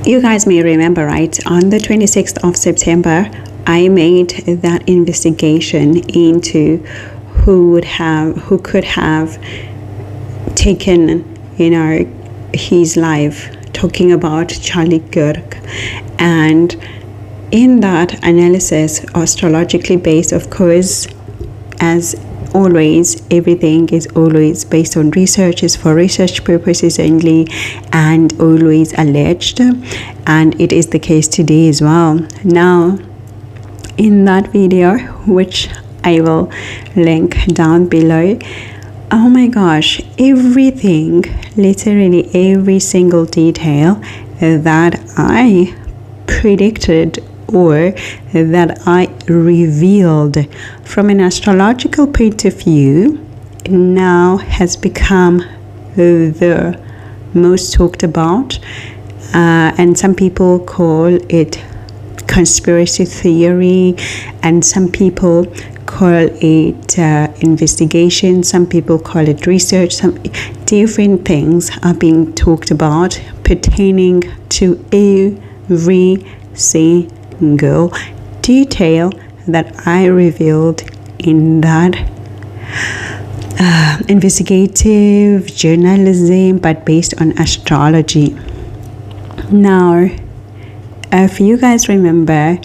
You guys may remember, right? On the 26th of September, I made that investigation into who could have taken, his life, talking about Charlie Kirk. And in that analysis, astrologically based, of course, as always, everything is always based on research, is for research purposes only, and always alleged, and it is the case today as well. Now, in that video, which I will link down below, oh my gosh, everything, literally every single detail that I predicted or that I revealed from an astrological point of view now has become the most talked about, and some people call it conspiracy theory, and some people call it investigation, some people call it research. Some different things are being talked about pertaining to every single detail that I revealed in that investigative journalism, but based on astrology. Now, if you guys remember,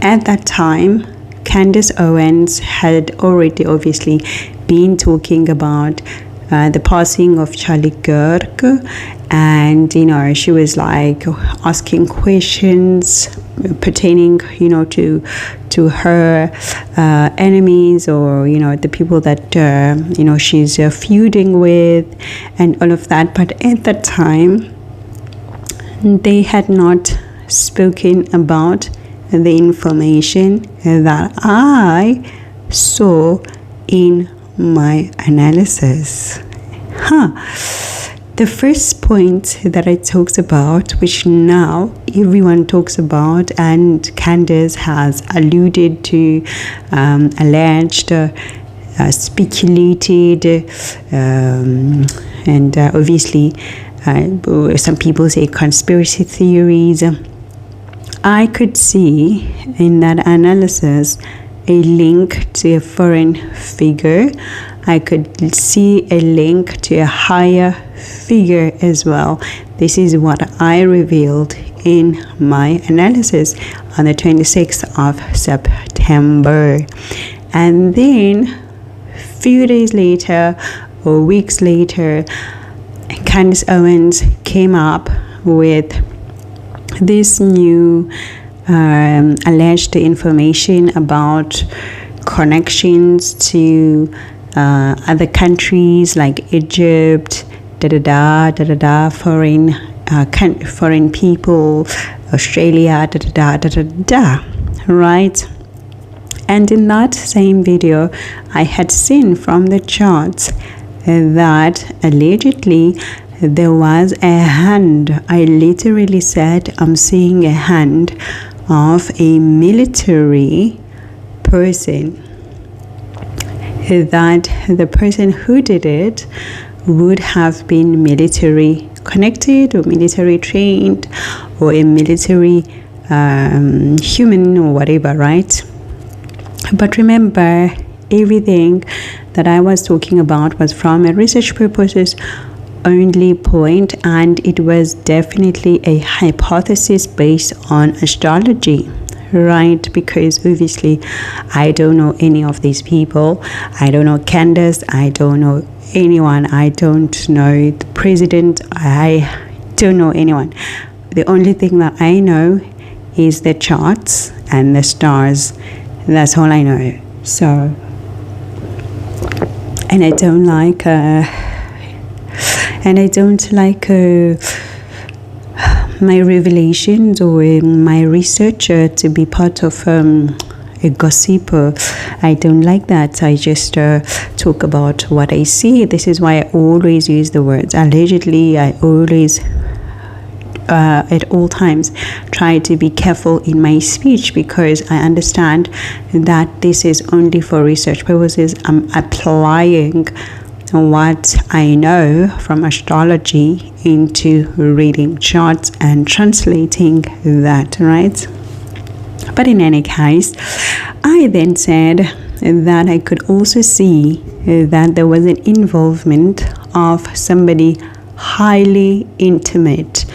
at that time, Candace Owens had already obviously been talking about the passing of Charlie Kirk, and she was like asking questions pertaining to her enemies, or the people that she's feuding with and all of that. But at that time they had not spoken about the information that I saw in my analysis. The first point that I talked about, which now everyone talks about, and Candace has alluded to, alleged, speculated, and obviously some people say conspiracy theories. I could see in that analysis a link to a foreign figure. I could see a link to a higher figure as well. This is what I revealed in my analysis on the 26th of September. And then few days later or weeks later, Candace Owens came up with this new alleged information about connections to other countries like Egypt, foreign people, Australia, right? And in that same video, I had seen from the charts that allegedly there was a hand. I literally said, I'm seeing a hand of a military person, that the person who did it would have been military connected or military trained or a military human or whatever, right? But remember, everything that I was talking about was from a research purposes only point, and it was definitely a hypothesis based on astrology, right? Because obviously I don't know any of these people. I don't know Candace, I don't know anyone, I don't know the president, I don't know anyone. The only thing that I know is the charts and the stars. That's all I know. So, and I don't like my revelations or my research to be part of a gossip. I don't like that. I just talk about what I see. This is why I always use the words allegedly. I always at all times try to be careful in my speech, because I understand that this is only for research purposes. I'm applying what I know from astrology into reading charts and translating that, right? But in any case, I then said that I could also see that there was an involvement of somebody highly intimate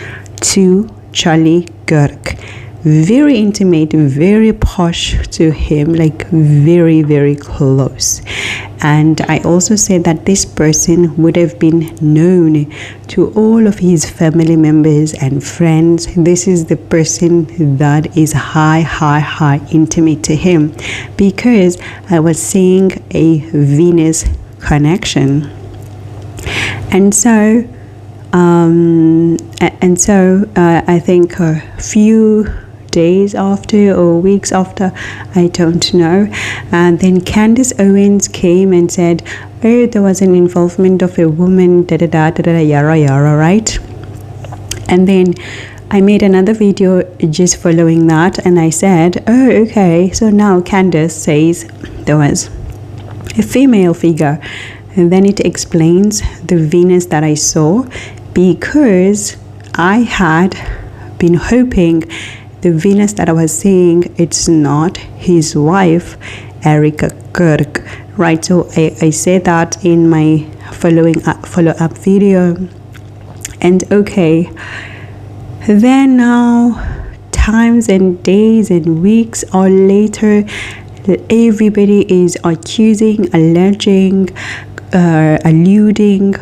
to Charlie Kirk. Very intimate, very posh to him, like very, very close. And I also said that this person would have been known to all of his family members and friends. This is the person that is high intimate to him, because I was seeing a Venus connection. And so I think a few days after or weeks after, I don't know, and then Candace Owens came and said, oh, there was an involvement of a woman, yara, right? And then I made another video just following that, and I said, oh, okay, so now Candace says there was a female figure, and then it explains the Venus that I saw, because I had been hoping the Venus that I was seeing, it's not his wife, Erika Kirk, right? So I said that in my follow-up video. And okay, then now times and days and weeks or later, everybody is accusing, alleging, alluding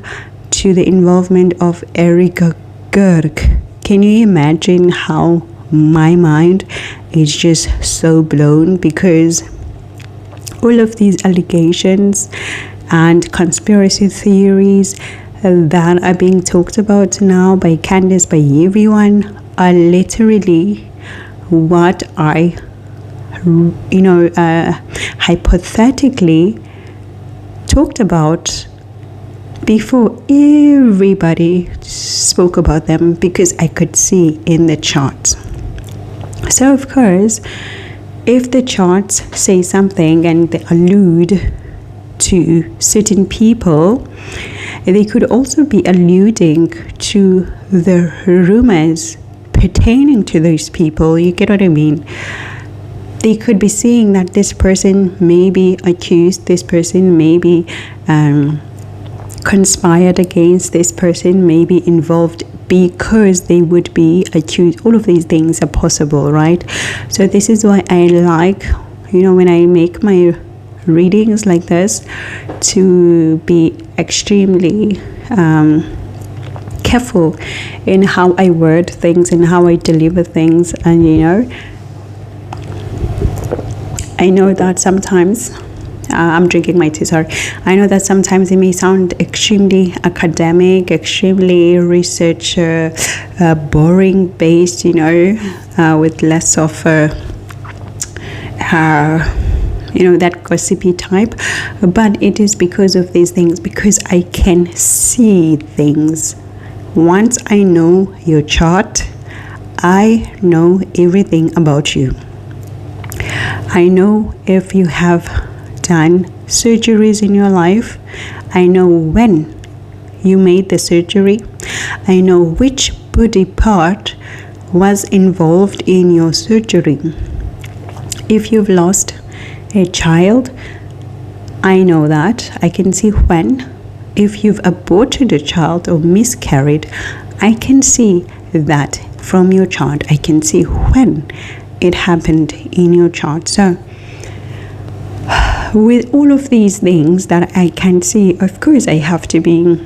to the involvement of Erika Kirk. Can you imagine how my mind is just so blown? Because all of these allegations and conspiracy theories that are being talked about now by Candace, by everyone, are literally what I hypothetically talked about before everybody spoke about them, because I could see in the charts. So of course, if the charts say something and they allude to certain people, they could also be alluding to the rumors pertaining to those people. You get what I mean? They could be seeing that this person may be accused, this person may be conspired against, this person may be involved because they would be accused. All of these things are possible, right? So this is why I like, when I make my readings like this, to be extremely careful in how I word things and how I deliver things. And I know that sometimes I'm drinking my tea, sorry. I know that sometimes it may sound extremely academic, extremely research boring based, with less of that gossipy type. But it is because of these things, because I can see things. Once I know your chart, I know everything about you. I know if you have done surgeries in your life. I know when you made the surgery. I know which body part was involved in your surgery. If you've lost a child, I know that. I can see when. If you've aborted a child or miscarried, I can see that from your chart. I can see when it happened in your chart. So with all of these things that I can see, of course I have to be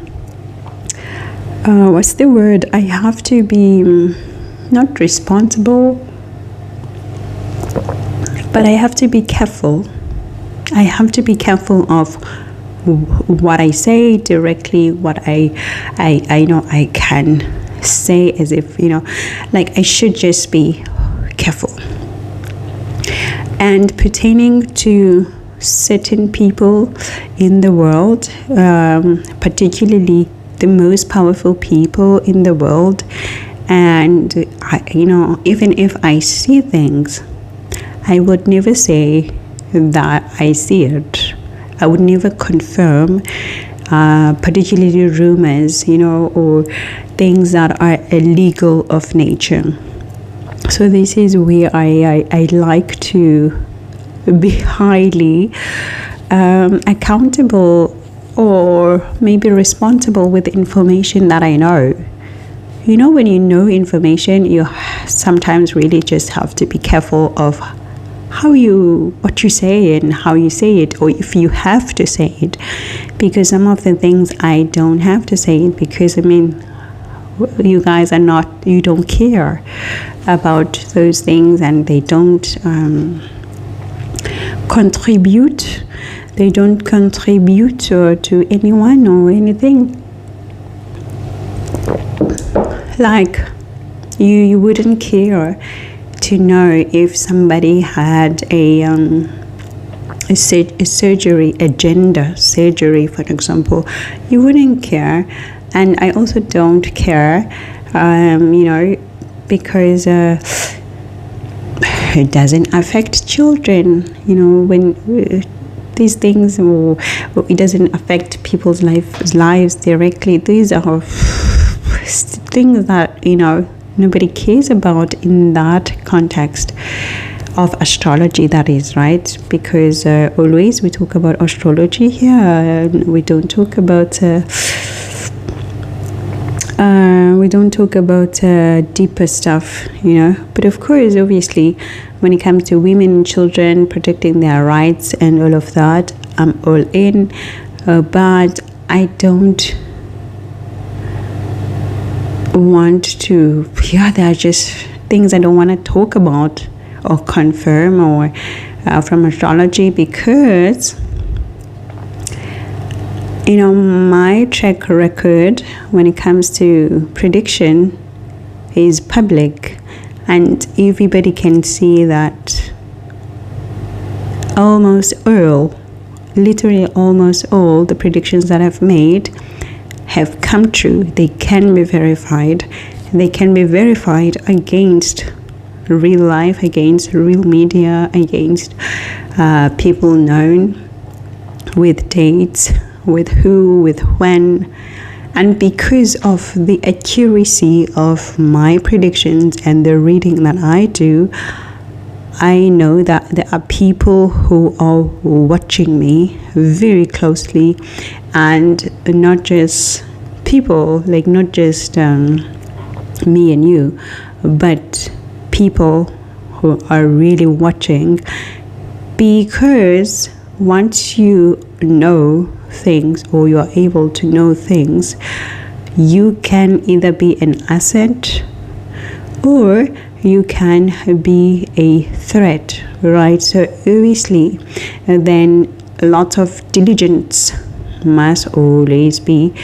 I have to be not responsible, but I have to be careful. I have to be careful of what I say directly, what I know I can say, as if like I should just be careful. And pertaining to certain people in the world, particularly the most powerful people in the world, and even if I see things, I would never say that I see it. I would never confirm particularly rumors, or things that are illegal of nature. So this is where I like to be highly accountable, or maybe responsible with the information that I know. When you know information, you sometimes really just have to be careful of what you say and how you say it, or if you have to say it, because some of the things I don't have to say it, because you guys you don't care about those things, and they don't contribute to anyone or anything. Like you wouldn't care to know if somebody had a surgery, for example. You wouldn't care. And I also don't care, because it doesn't affect children, when these things, or it doesn't affect people's lives directly. These are things that, nobody cares about in that context of astrology, that is, right? Because always we talk about astrology here, we don't talk about deeper stuff, but of course, obviously, when it comes to women and children, protecting their rights and all of that, I'm all in, but I don't want to, there are just things I don't want to talk about or confirm or from astrology, because my track record when it comes to prediction is public, and everybody can see that literally almost all the predictions that I've made have come true. They can be verified. They can be verified against real life, against real media, against people known, with dates, with who, with when. And because of the accuracy of my predictions and the reading that I do, I know that there are people who are watching me very closely, and not just people, like not just me and you, but people who are really watching, because once you know things, or you are able to know things, you can either be an asset or you can be a threat, right? So obviously, then lots of diligence must always be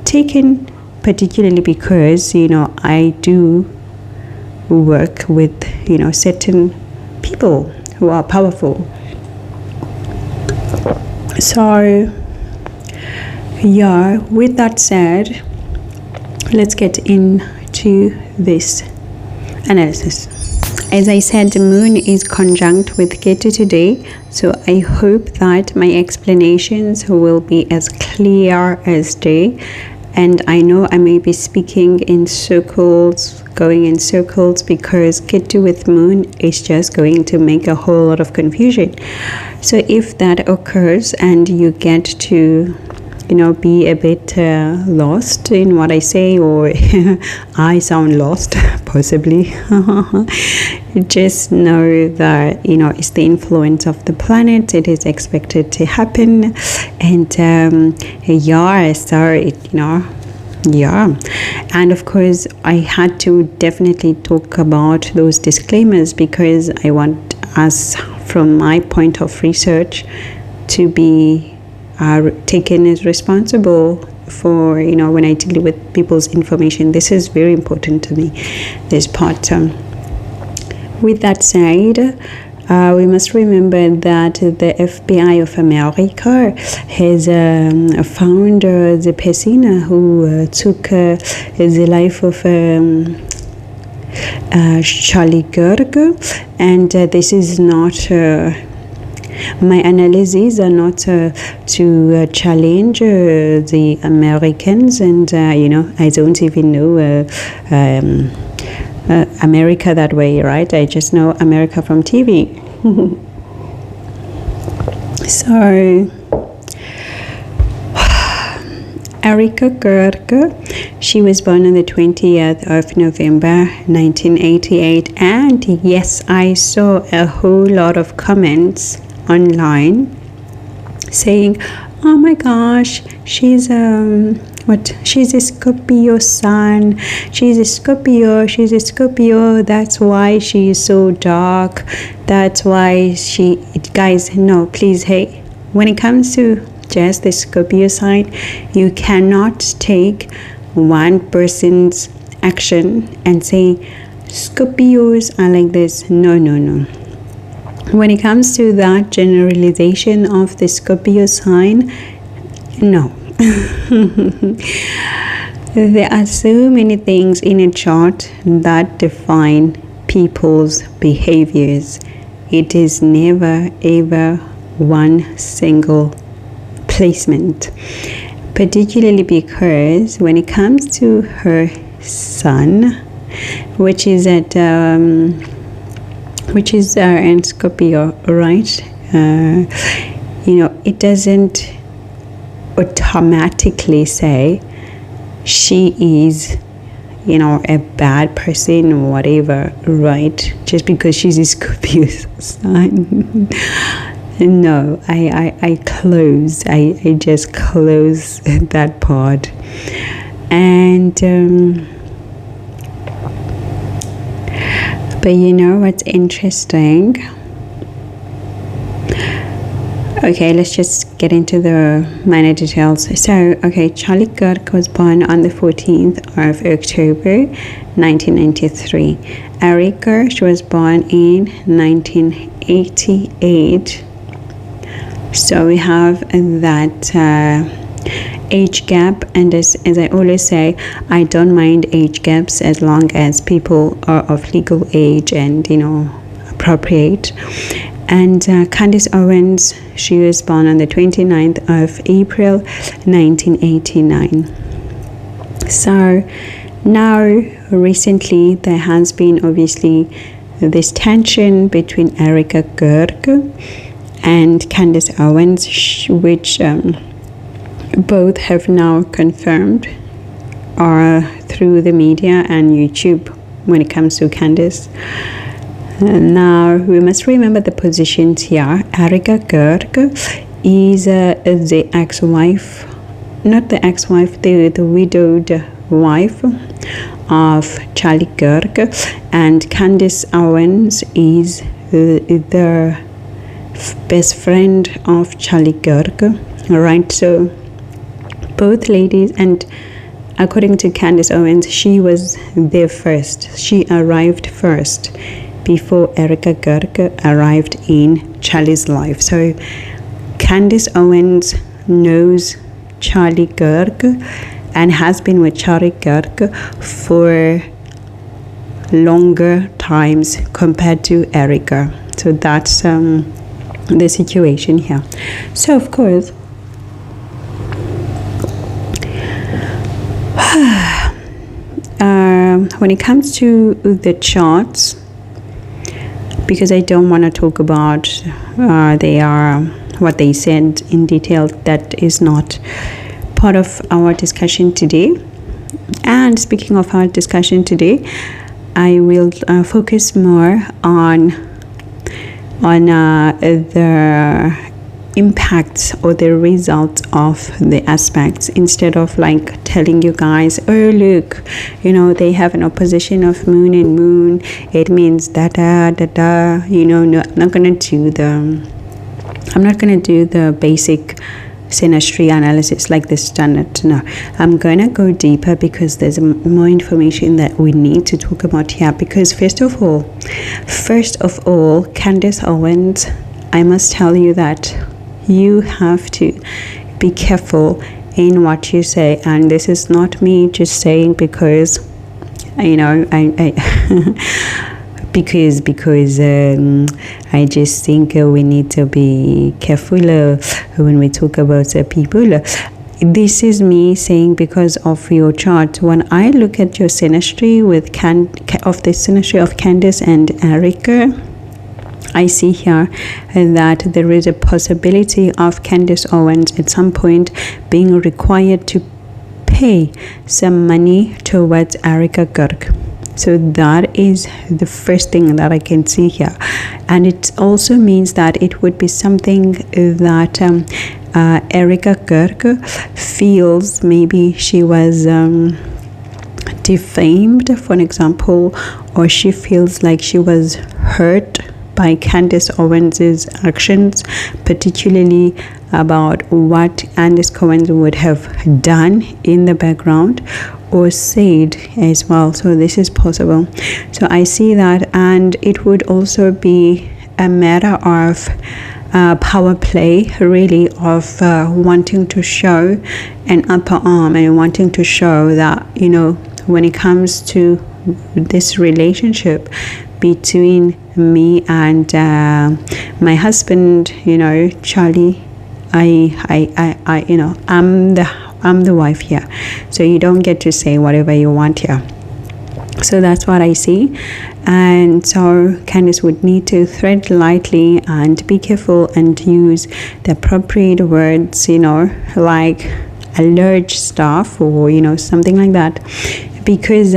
taken, particularly because I do work with certain people who are powerful. So with that said, let's get into this analysis. As I said, the moon is conjunct with Ketu today, so I hope that my explanations will be as clear as day. And I know I may be speaking in circles, going in circles, because Ketu with moon is just going to make a whole lot of confusion. So if that occurs and you get to be a bit lost in what I say, or I sound lost, possibly, just know that, it's the influence of the planet. It is expected to happen. And, and of course, I had to definitely talk about those disclaimers, because I want us, from my point of research, to be taken as responsible for, when I deal with people's information. This is very important to me, this part. With that said, we must remember that the FBI of America has found the person who took the life of Charlie Kirk, and this is not My analyses are not to challenge the Americans, and I don't even know America that way, right? I just know America from TV. So Erika Kirk, she was born on the 20th of November 1988, and yes, I saw a whole lot of comments online saying, oh my gosh, she's a Scorpio sun, she's a Scorpio, that's why she is so dark, that's why guys, no, please, hey, when it comes to just the Scorpio sign, you cannot take one person's action and say Scorpios are like this. No. When it comes to that generalization of the Scorpio sign, no. There are so many things in a chart that define people's behaviors. It is never ever one single placement, particularly because when it comes to her sun, which is in Scorpio, right? It doesn't automatically say she is a bad person or whatever, right? Just because she's a Scorpio sign. No, I just close that part. And but what's interesting? Okay, let's just get into the minor details. So, okay, Charlie Kirk was born on the 14th of October 1993. Erika, she was born in 1988. So we have that age gap, and as I always say, I don't mind age gaps as long as people are of legal age and appropriate. And Candace Owens, she was born on the 29th of April 1989. So now recently there has been obviously this tension between Erika Kirk and Candace Owens, which both have now confirmed through the media and YouTube when it comes to Candace. Now we must remember the positions here. Erika Kirk is the ex-wife, not the ex-wife, the widowed wife of Charlie Kirk, and Candace Owens is the best friend of Charlie Kirk. Alright, so both ladies, and according to Candace Owens, she was there first. She arrived first before Erika Kirk arrived in Charlie's life. So Candace Owens knows Charlie Kirk and has been with Charlie Kirk for longer times compared to Erika. So that's the situation here. So of course, when it comes to the charts, because I don't want to talk about what they said in detail, that is not part of our discussion today. And speaking of our discussion today, I will focus more on the impacts or the results of the aspects, instead of like telling you guys, oh look, they have an opposition of moon and moon, it means no, I'm not gonna do the basic synastry analysis like the standard. No, I'm gonna go deeper because there's more information that we need to talk about here. Because first of all, Candace Owens, I must tell you that you have to be careful in what you say. And this is not me just saying because I because I just think we need to be careful when we talk about people. This is me saying because of your chart. When I look at your synastry of the synastry of Candace and Erika, I see here that there is a possibility of Candace Owens at some point being required to pay some money towards Erika Kirk. So that is the first thing that I can see here. And it also means that it would be something that Erika Kirk feels maybe she was defamed, for example, or she feels like she was hurt by Candace Owens' actions, particularly about what Candace Owens would have done in the background or said as well. So this is possible. So I see that, and it would also be a matter of power play, really, of wanting to show an upper arm and wanting to show that, when it comes to this relationship between me and my husband, Charlie, I'm the wife here, so you don't get to say whatever you want here. So that's what I see. And so Candace would need to tread lightly and be careful and use the appropriate words, like alert stuff or something like that, because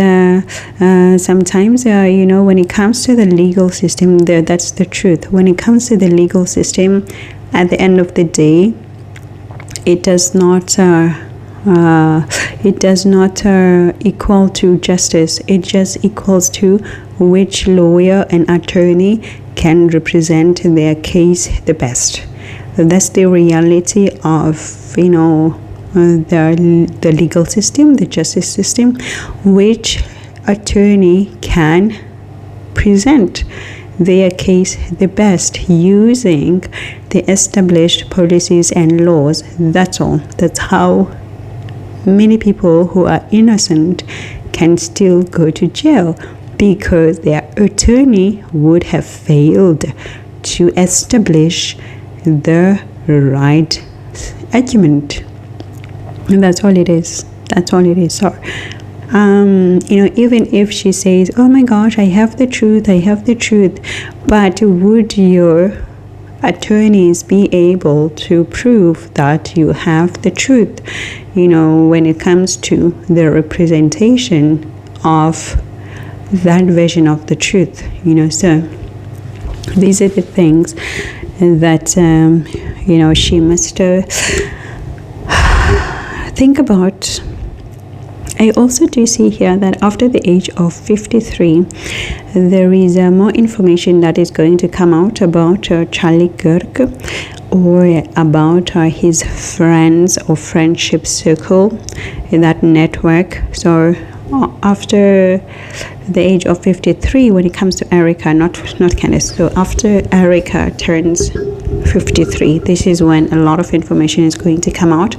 sometimes when it comes to the legal system, that's the truth. When it comes to the legal system, at the end of the day, it does not equal to justice. It just equals to which lawyer and attorney can represent their case the best. That's the reality of the legal system, the justice system. Which attorney can present their case the best using the established policies and laws. That's all. That's how many people who are innocent can still go to jail, because their attorney would have failed to establish the right argument. And that's all it is. So even if she says, oh my gosh, I have the truth, but would your attorneys be able to prove that you have the truth, when it comes to the representation of that version of the truth? So these are the things that she must think about. I also do see here that after the age of 53, there is more information that is going to come out about Charlie Kirk, or about his friends or friendship circle in that network. So after the age of 53, when it comes to Erika, not Candace, so after Erika turns 53, this is when a lot of information is going to come out,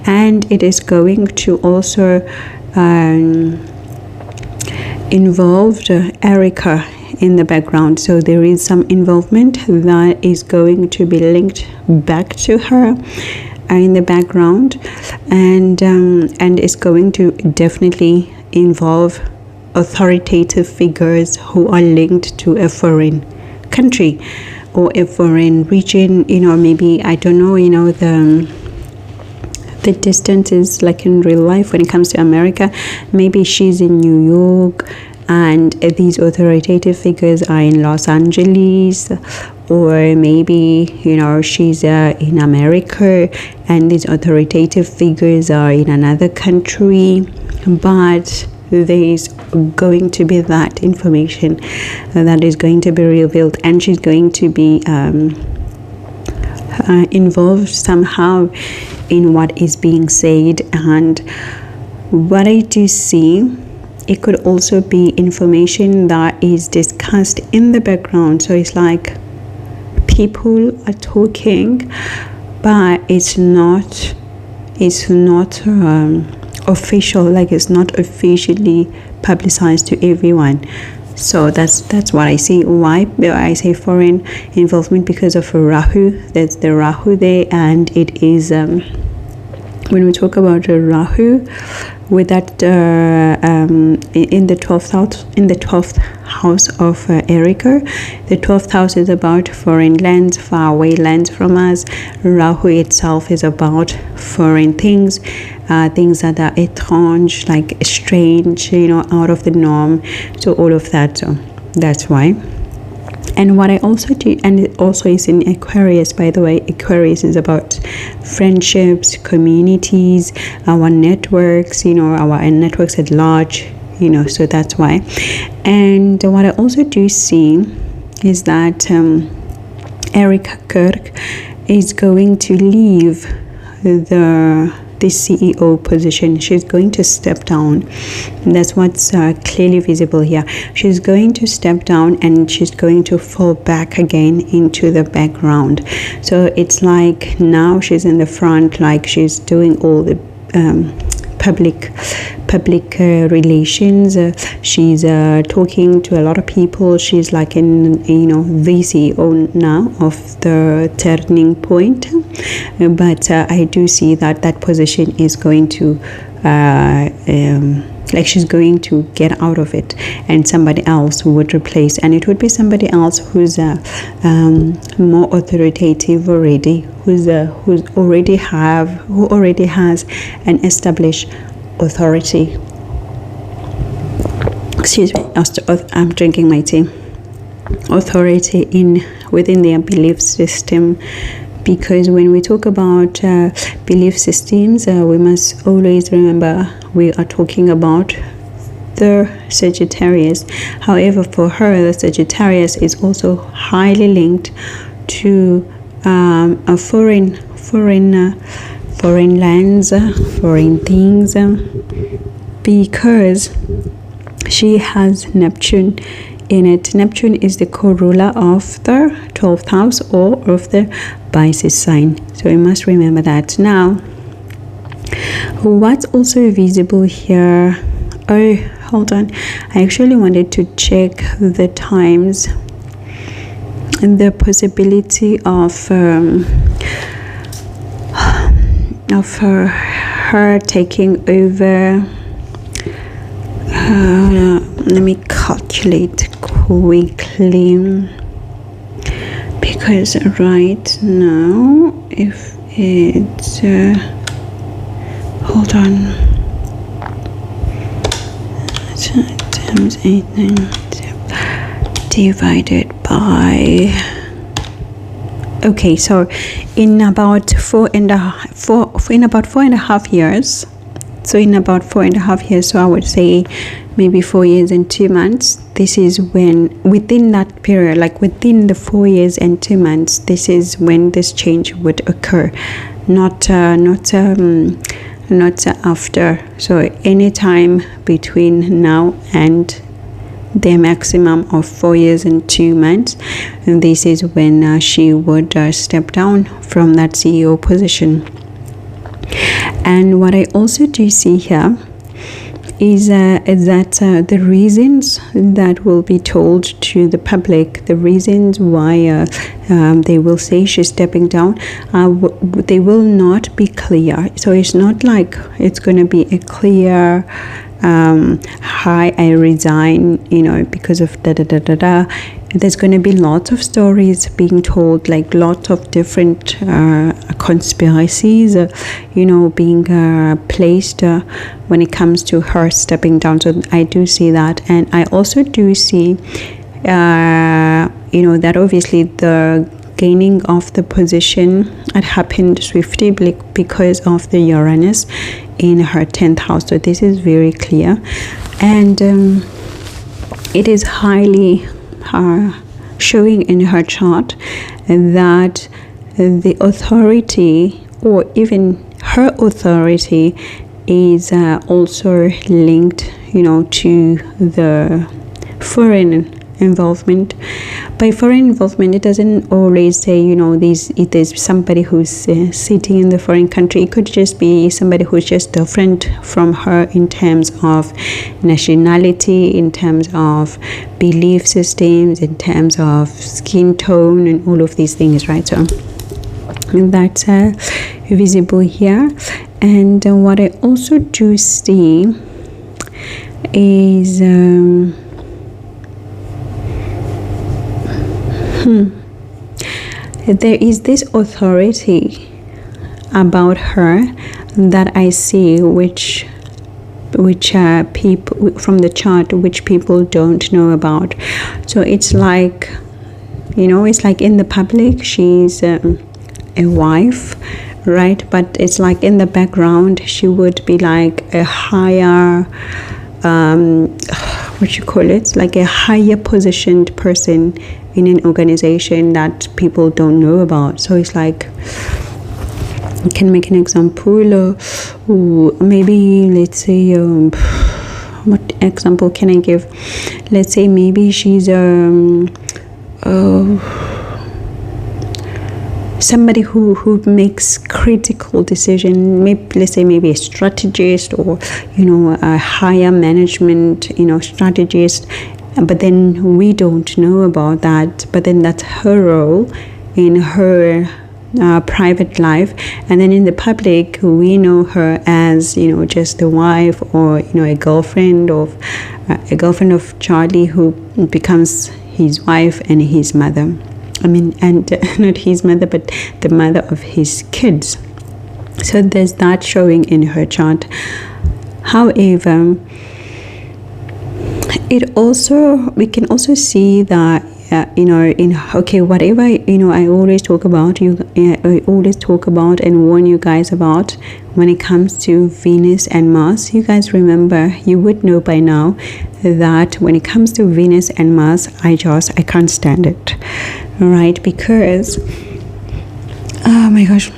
and it is going to also involved Erika in the background. So there is some involvement that is going to be linked back to her in the background, and it's going to definitely involve authoritative figures who are linked to a foreign country or a foreign region. Maybe, I don't know, the distance is like in real life when it comes to America. Maybe she's in New York and these authoritative figures are in Los Angeles, or maybe she's in America and these authoritative figures are in another country, but there is going to be that information that is going to be revealed, and she's going to be involved somehow in what is being said. And what I do see, it could also be information that is discussed in the background. So it's like people are talking, but it's not official, like it's not officially publicized to everyone. So that's what I see. Why I say foreign involvement? Because of Rahu. That's the Rahu there, and it is when we talk about Rahu, with that in the 12th house of Erika. The 12th house is about foreign lands, faraway lands from us. Rahu itself is about foreign things, things that are étrange, like strange, out of the norm. So all of that. So that's why. And what I also do, and it also is in Aquarius, by the way. Aquarius is about friendships, communities, our networks, our networks at large, so that's why. And what I also do see is that Erika Kirk is going to leave the CEO position. She's going to step down. That's what's clearly visible here. She's going to step down, and she's going to fall back again into the background. So it's like now she's in the front, like she's doing all the public relations. She's talking to a lot of people. She's like in the CEO now of the turning point. But I do see that position is going to like she's going to get out of it, and somebody else would replace, and it would be somebody else who's more authoritative already, who already has an established authority. Excuse me, I'm drinking my tea. Authority within their belief system. Because when we talk about belief systems, we must always remember we are talking about the Sagittarius. However, for her, the Sagittarius is also highly linked to a foreign lands, foreign things, because she has Neptune in it. Neptune is the co-ruler of the 12th house, or of the Pisces sign. So we must remember that. Now, what's also visible here? Oh, hold on. I actually wanted to check the times and the possibility of her taking over. Let me calculate quickly, because right now, if it's hold on, times 8, 9, divided by, okay, so in about 4.5 years. So in about 4.5 years, so I would say maybe 4 years and 2 months. This is when, within that period, like within the 4 years and 2 months, this is when this change would occur, not after. So anytime between now and the maximum of 4 years and 2 months, and this is when she would step down from that CEO position. And what I also do see here is that the reasons that will be told to the public, the reasons why they will say she's stepping down, they will not be clear. So it's not like it's going to be a clear hi, I resign, because of da-da-da-da-da. There's going to be lots of stories being told, like lots of different conspiracies, being placed when it comes to her stepping down. So I do see that. And I also do see, that obviously the gaining of the position had happened swiftly because of the Uranus in her 10th house. So this is very clear, and it is highly showing in her chart that the authority, or even her authority, is also linked to the foreign involvement. By foreign involvement, it doesn't always say, there's somebody who's sitting in the foreign country. It could just be somebody who's just different from her in terms of nationality, in terms of belief systems, in terms of skin tone, and all of these things, right? So that's visible here. And what I also do see is there is this authority about her that I see, which people from the chart, which people don't know about. So it's like, it's like in the public she's a wife, right? But it's like in the background she would be like a higher like a higher positioned person in an organization that people don't know about. So it's like, I can make an example, maybe let's say, what example can I give? Let's say maybe she's somebody who makes critical decision. Maybe let's say maybe a strategist, or a higher management strategist, but then we don't know about that. But then that's her role in her private life, and then in the public we know her as just a wife, or a girlfriend of Charlie, who becomes his wife and his mother. And not his mother, but the mother of his kids. So there's that showing in her chart. However, we can also see that whatever I always talk about, I always talk about and warn you guys about when it comes to Venus and Mars. You guys remember, you would know by now that when it comes to Venus and Mars, I can't stand it, right? Because oh my gosh,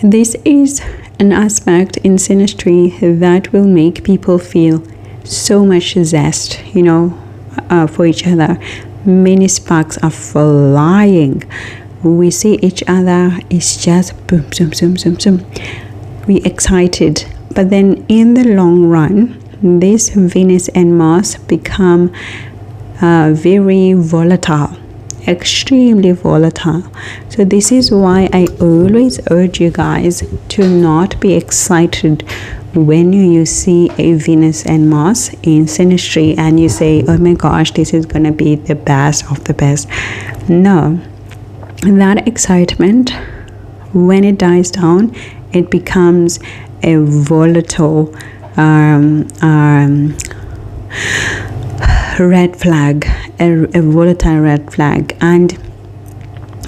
this is an aspect in Synastry that will make people feel so much zest, for each other. Many sparks are flying. We see each other, it's just boom, zoom, zoom, zoom, zoom. We excited. But then in the long run, this Venus and Mars become very volatile, extremely volatile. So this is why I always urge you guys to not be excited when you see a Venus and Mars in Synastry and you say, oh my gosh, this is gonna be the best of the best. No, that excitement, when it dies down, it becomes a volatile red flag, a volatile red flag. And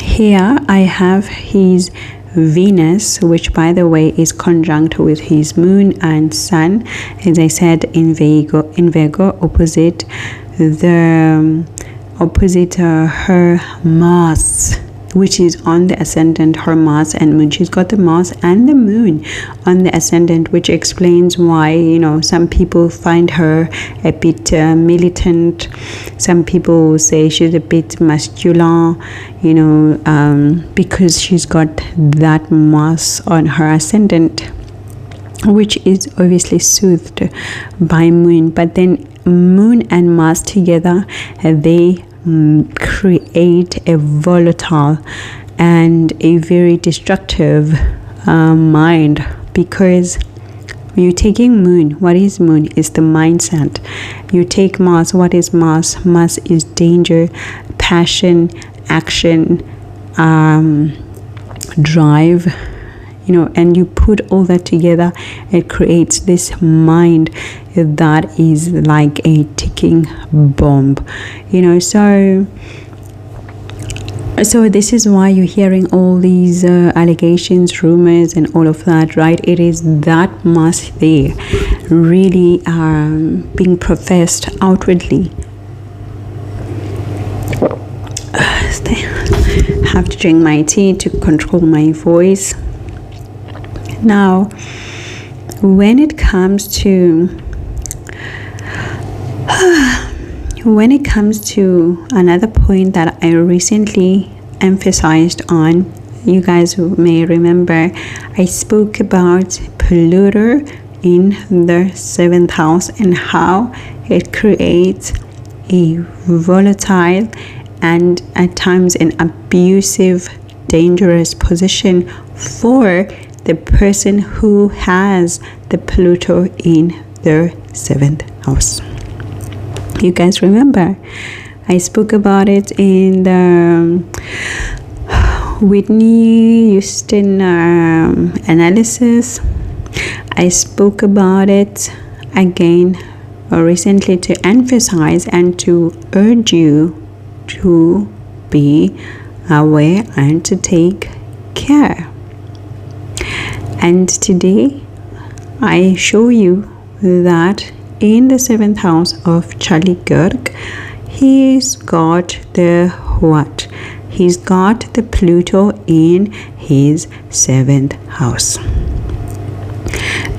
here I have his Venus, which by the way is conjunct with his moon and sun, as I said, in Virgo, opposite her Mars, which is on the ascendant, her Mars and moon. She's got the Mars and the moon on the ascendant, which explains why some people find her a bit militant. Some people say she's a bit masculine, because she's got that Mars on her ascendant, which is obviously soothed by moon. But then moon and Mars together, they create a volatile and a very destructive mind, because you're taking moon. What is moon? It's the mindset. You take Mars. What is Mars? Mars is danger, passion, action, drive, and you put all that together, it creates this mind that is like a ticking bomb, so this is why you're hearing all these allegations, rumors, and all of that, right? It is that Mars there really being professed outwardly. I have to drink my tea to control my voice. Now, when it comes to when it comes to another point that I recently emphasized on, you guys may remember I spoke about Pluto in the 7th house and how it creates a volatile and at times an abusive, dangerous position for the person who has the Pluto in their 7th house. You guys remember I spoke about it in the Whitney Houston analysis. I spoke about it again recently to emphasize and to urge you to be aware and to take care. And today I show you that in the 7th house of Charlie Kirk, he's got the what? He's got the Pluto in his 7th house.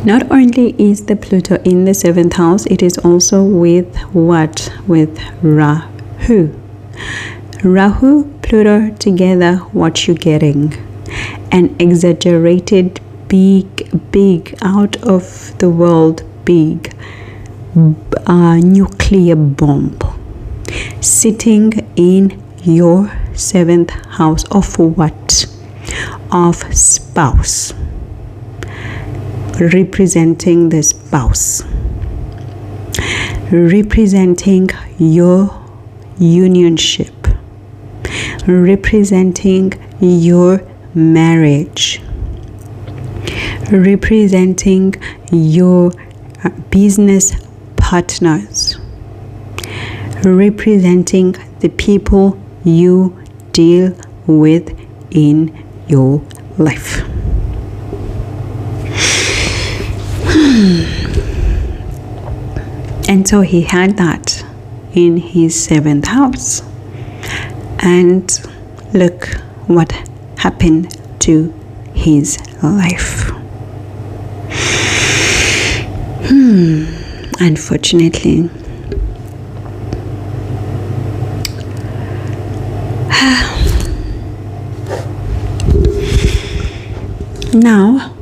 Not only is the Pluto in the 7th house, it is also with what? With Rahu. Rahu, Pluto together, what you're getting? An exaggerated, big, out of the world, big nuclear bomb sitting in your 7th house of what? Of spouse, representing the spouse, representing your unionship, representing your marriage, representing your business partners, representing the people you deal with in your life. And so he had that in his 7th house. And look what happened to his life. Unfortunately, now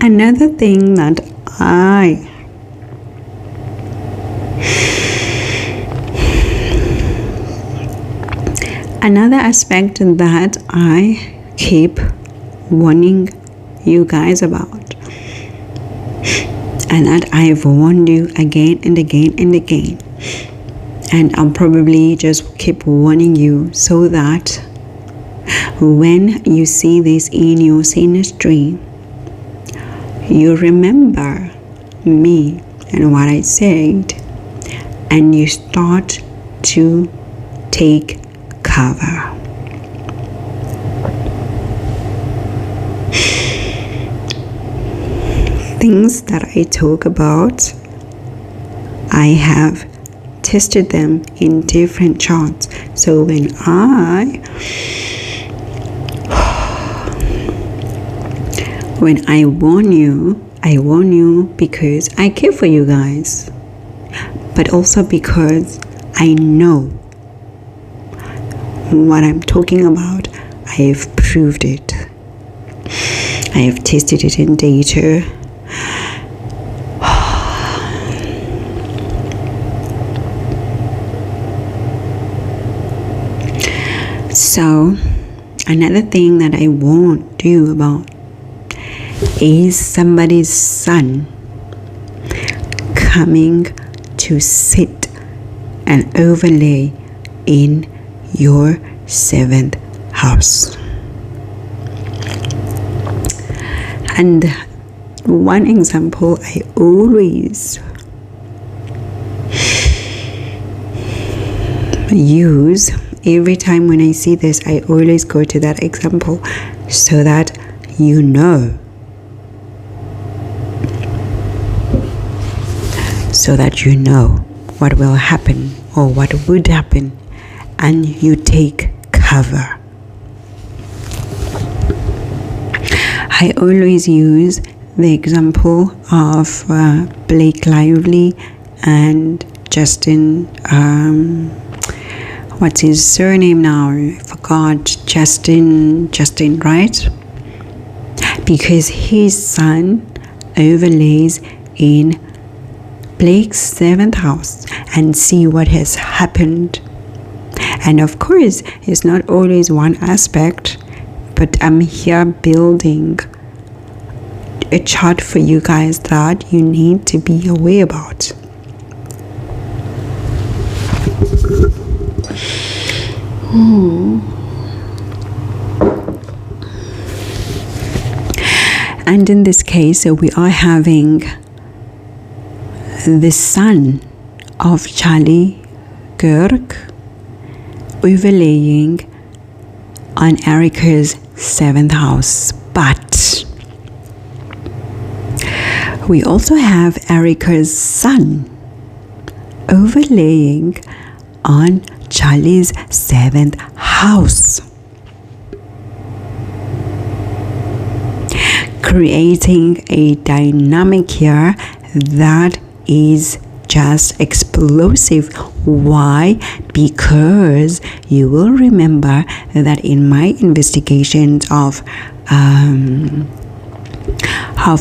another thing that another aspect that I keep warning you guys about, and that I've warned you again and again and again, and I'll probably just keep warning you so that when you see this in your synastry, you remember me and what I said, and you start to take cover. Things that I talk about, I have tested them in different charts. So when I warn you because I care for you guys, but also because I know what I'm talking about. I have proved it. I have tested it in data. So, another thing that I warned you about is somebody's son coming to sit and overlay in your 7th house. And one example I always use every time when I see this, I always go to that example so that you know. what will happen or what would happen, and you take cover. I always use the example of Blake Lively and Justin, what's his surname now? I forgot. Justin, right? Because his sun overlays in Blake's 7th house, and see what has happened. And of course, it's not always one aspect, but I'm here building a chart for you guys that you need to be aware about. And in this case, we are having the sun of Charlie Kirk overlaying on Erika's 7th house. But we also have Erika's sun overlaying on Charlie's 7th house, creating a dynamic here that is just explosive. Why? Because you will remember that in my investigations of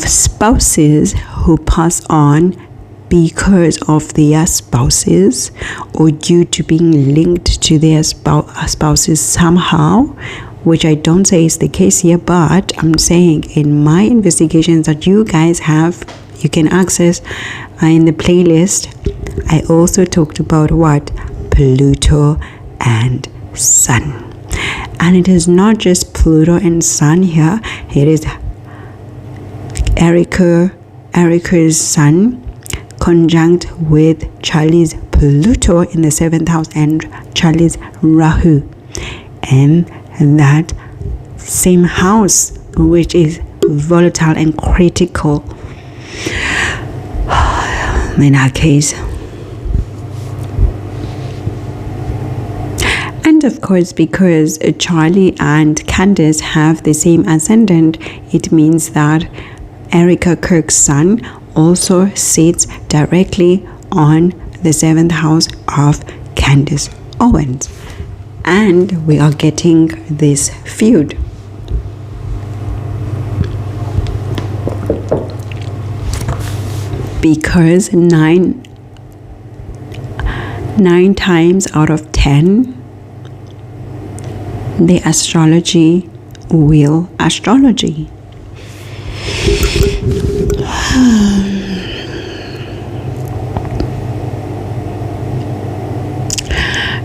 spouses who pass on because of their spouses or due to being linked to their spouses somehow, which I don't say is the case here, but I'm saying in my investigations that you guys have, you can access in the playlist, I also talked about what? Pluto and Sun. And it is not just Pluto and Sun here, it is Erika's Sun conjunct with Charlie's Pluto in the 7th house and Charlie's Rahu. And that same house, which is volatile and critical in our case. And of course, because Charlie and Candace have the same ascendant, it means that Erika Kirk's sun also sits directly on the 7th house of Candace Owens. And we are getting this feud. Because nine times out of 10, the astrology will astrology.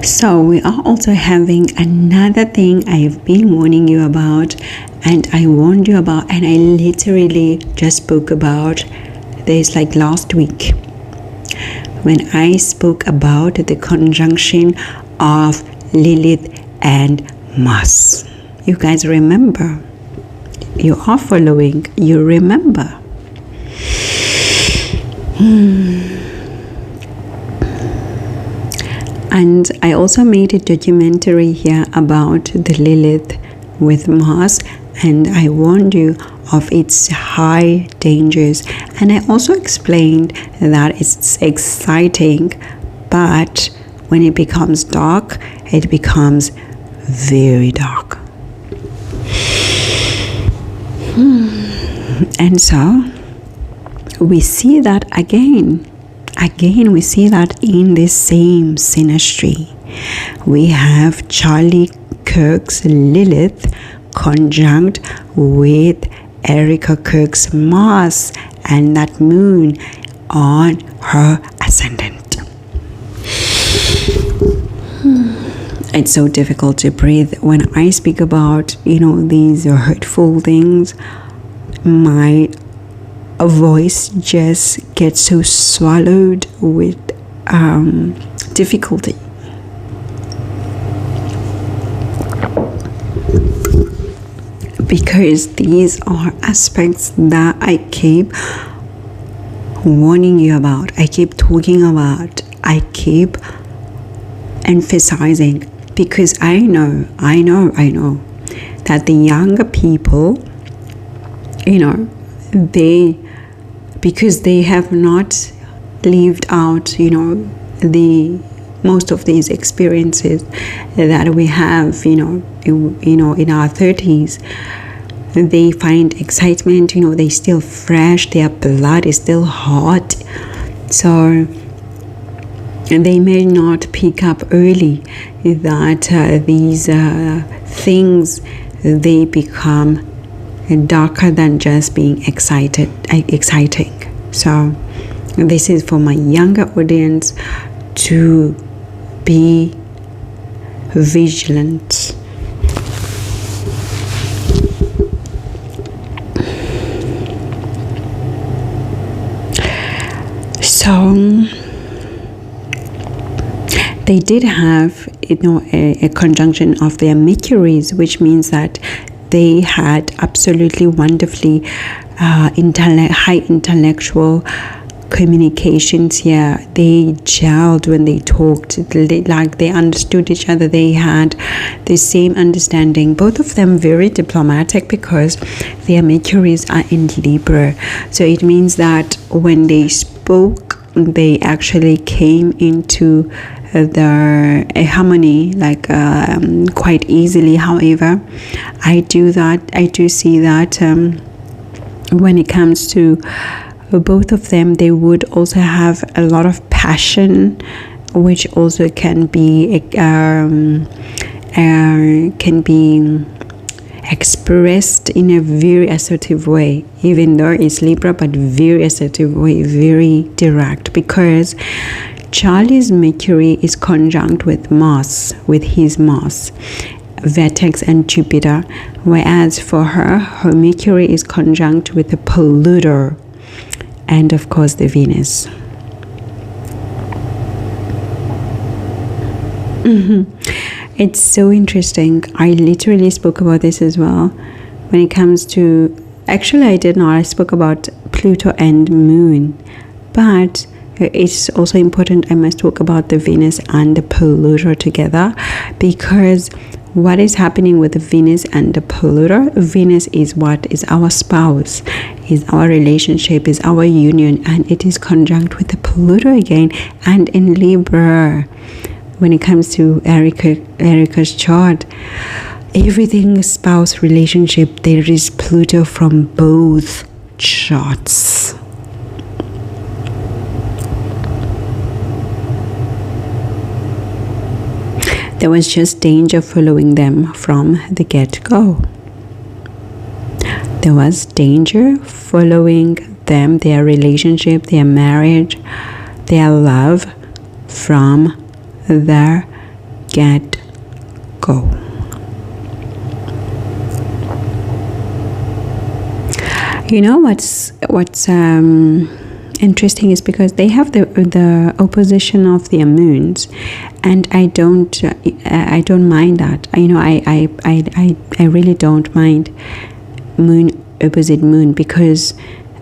So we are also having another thing I've been warning you about, and I warned you about, and I literally just spoke about this like last week when I spoke about the conjunction of Lilith and Mars. You guys remember? You are following, you remember. And I also made a documentary here about the Lilith with Mars, and I warned you of its high dangers, and I also explained that it's exciting, but when it becomes dark, it becomes very dark. And so we see that again we see that in this same synastry. We have Charlie Kirk's Lilith conjunct with Erika Kirk's Mars and that moon on her ascendant. It's so difficult to breathe when I speak about, these hurtful things. My voice just gets so swallowed with difficulty. Because these are aspects that I keep warning you about, I keep talking about, I keep emphasizing, because I know that the younger people, because they have not lived out, the most of these experiences that we have, in our 30s, they find excitement, they still fresh, their blood is still hot, so they may not pick up early that these things, they become darker than just being exciting. So this is for my younger audience to be vigilant. So they did have, a conjunction of their Mercuries, which means that they had absolutely wonderfully high intellectual communications here. They gelled when they talked, they understood each other. They had the same understanding. Both of them very diplomatic, because their Mercuries are in Libra. So it means that when they spoke, they actually came into the harmony quite easily. However, I do see that when it comes to both of them, they would also have a lot of passion, which also can be expressed in a very assertive way, even though it's Libra, but very assertive way, very direct, because Charlie's Mercury is conjunct with his Mars, Vertex and Jupiter, whereas for her Mercury is conjunct with the Pluto and of course the Venus. It's so interesting. I literally spoke about this as well when it comes to, actually I did not, I spoke about Pluto and Moon, but it's also important I must talk about the Venus and the Pluto together, because what is happening with the Venus and the Pluto? Venus is what is our spouse, is our relationship, is our union, and it is conjunct with the Pluto again, and in Libra. When it comes to Erika's chart, everything spouse relationship, there is Pluto from both charts. There was just danger following them from the get-go. There was danger following them, their relationship, their marriage, their love from the get-go. What's interesting is because they have the opposition of their moons, and I don't mind that. I really don't mind moon opposite moon, because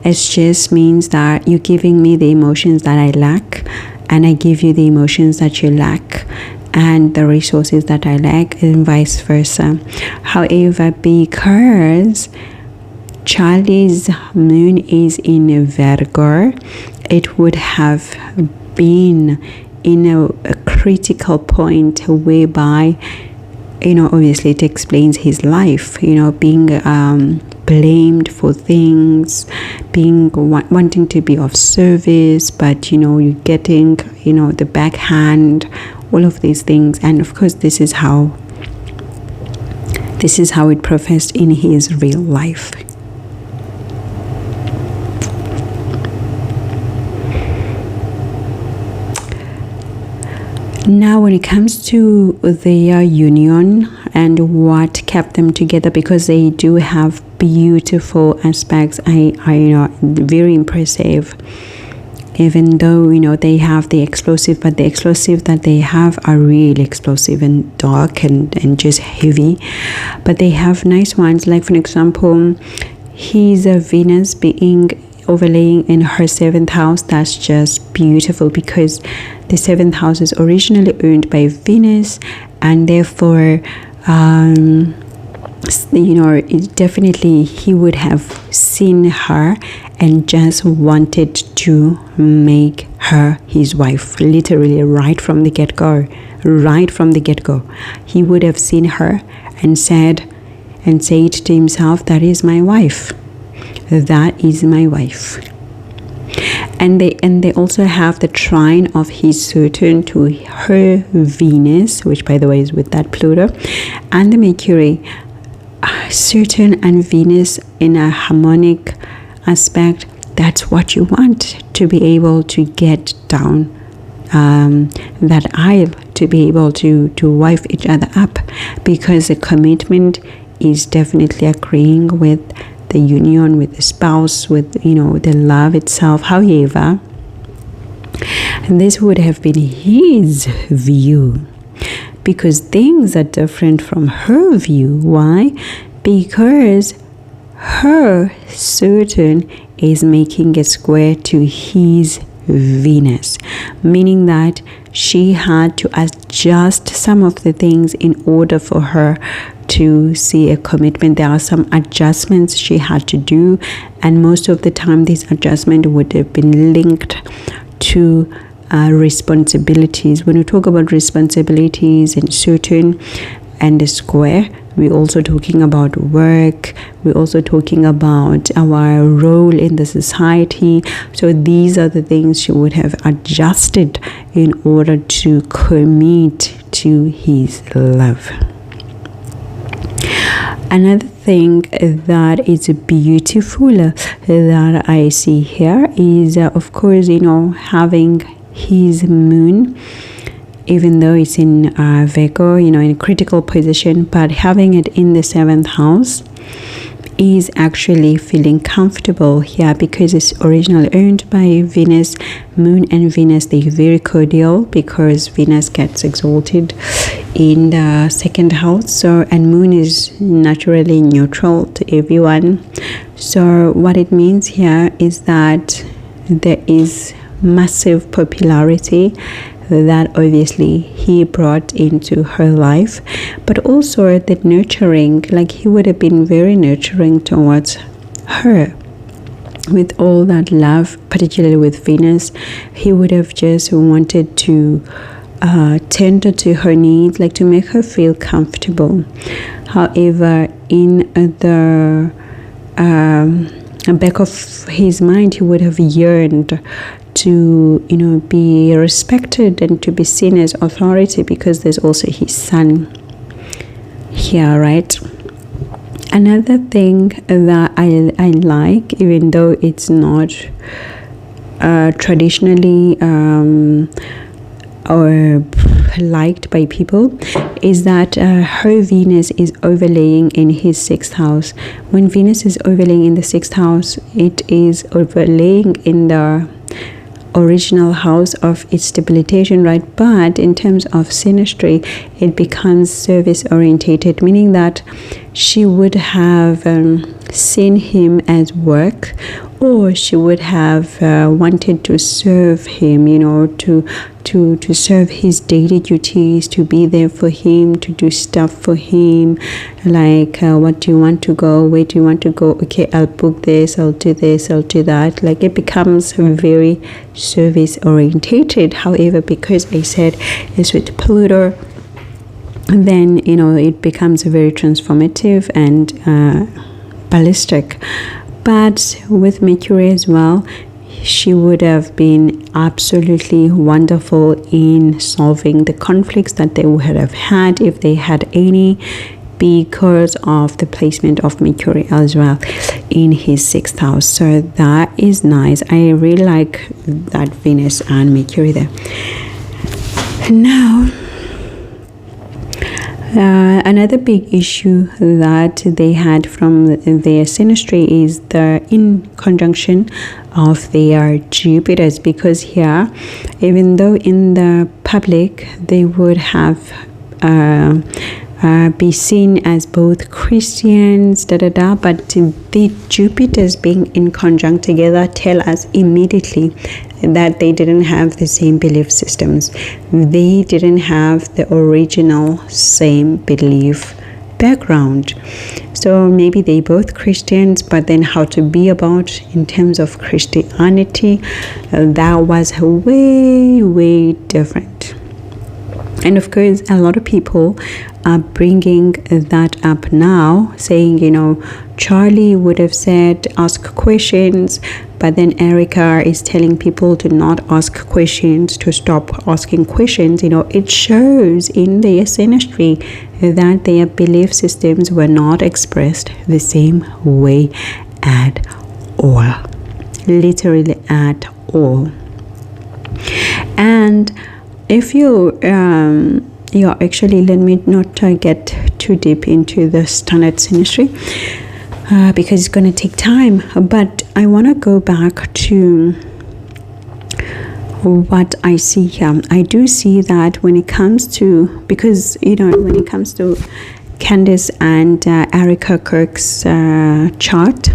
it just means that you're giving me the emotions that I lack, and I give you the emotions that you lack, and the resources that I lack, and vice versa. However, because Charlie's moon is in a Virgo, it would have been in a critical point whereby, obviously it explains his life, being blamed for things, wanting to be of service, but you're getting the backhand, all of these things. And of course this is how it professed in his real life. Now when it comes to their union and what kept them together, because they do have beautiful aspects, very impressive, even though they have the explosive, but the explosive that they have are really explosive and dark and just heavy, but they have nice ones. Like for example, his Venus being overlaying in her 7th house, that's just beautiful, because the 7th house is originally owned by Venus, and therefore definitely he would have seen her and just wanted to make her his wife, literally right from the get-go. He would have seen her and said to himself, that is my wife. That is my wife. And they also have the trine of his Saturn to her Venus, which by the way is with that Pluto, and the Mercury. Saturn and Venus in a harmonic aspect, that's what you want, to be able to get down that aisle, to be able to wife each other up, because the commitment is definitely agreeing with the union, with the spouse, with the love itself. However, this would have been his view, because things are different from her view. Why? Because her Saturn is making a square to his Venus, meaning that she had to adjust some of the things in order for her to see a commitment. There are some adjustments she had to do, and most of the time this adjustment would have been linked to responsibilities. When we talk about responsibilities and Saturn and the square, we're also talking about work, we're also talking about our role in the society. So these are the things she would have adjusted in order to commit to his love. Another thing that is beautiful that I see here is of course having his moon, even though it's in Virgo, in a critical position, but having it in the 7th house is actually feeling comfortable here, because it's originally owned by Venus. Moon and Venus, they're very cordial, because Venus gets exalted in the 2nd house, and Moon is naturally neutral to everyone. So what it means here is that there is massive popularity that obviously he brought into her life, but also the nurturing, like he would have been very nurturing towards her with all that love, particularly with Venus. He would have just wanted to tender to her needs, like to make her feel comfortable. However, in the back of his mind, he would have yearned to be respected and to be seen as authority, because there's also his son here, right? Another thing that I like, even though it's not traditionally or liked by people, is that her Venus is overlaying in his 6th house. When Venus is overlaying in the 6th house, it is overlaying in the original house of its debilitation, right? But in terms of synastry, it becomes service orientated, meaning that she would have seen him as work, or she would have wanted to serve him, to serve his daily duties, to be there for him, to do stuff for him, like what do you want to go, where do you want to go, okay, I'll book this, I'll do that. Like it becomes very service orientated. However, because I said it's with Pluto, then it becomes very transformative and ballistic. But with Mercury as well, she would have been absolutely wonderful in solving the conflicts that they would have had, if they had any, because of the placement of Mercury as well in his 6th house. So that is nice. I really like that Venus and Mercury there. Now, another big issue that they had from their synastry is the in conjunction of their Jupiters, because here, even though in the public they would have be seen as both Christians, but the Jupiters being in conjunct together tell us immediately that they didn't have the same belief systems. They didn't have the original same belief background. So maybe they both Christians, but then how to be about in terms of Christianity, that was way different. And of course, a lot of people are bringing that up now, saying, Charlie would have said ask questions, but then Erika is telling people to not ask questions, to stop asking questions. It shows in their synastry that their belief systems were not expressed the same way at all, literally at all. And if actually, let me not get too deep into the standard synastry because it's going to take time. But I want to go back to what I see here. I do see that when it comes to, because when it comes to Candace and Erika Kirk's chart,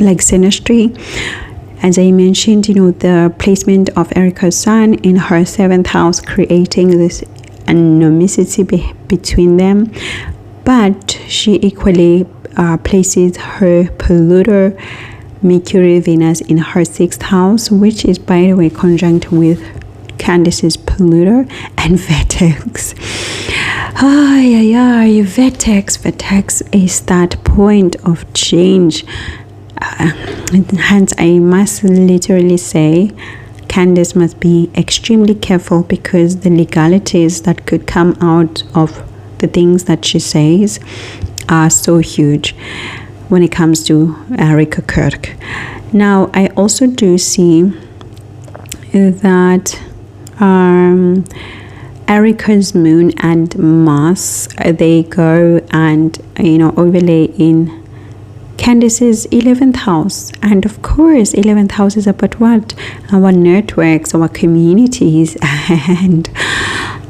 like synastry, as I mentioned, the placement of Erika's sun in her 7th house, creating this anomicity between them. But she equally places her polluter, Mercury, Venus, in her 6th house, which is, by the way, conjunct with Candace's polluter and Vertex. Vertex is that point of change. Hence, I must literally say Candace must be extremely careful, because the legalities that could come out of the things that she says are so huge when it comes to Erika Kirk. Now, I also do see that Erika's moon and Mars, they go and overlay in Candace's 11th house. And of course, 11th house is about what? Our networks, our communities, and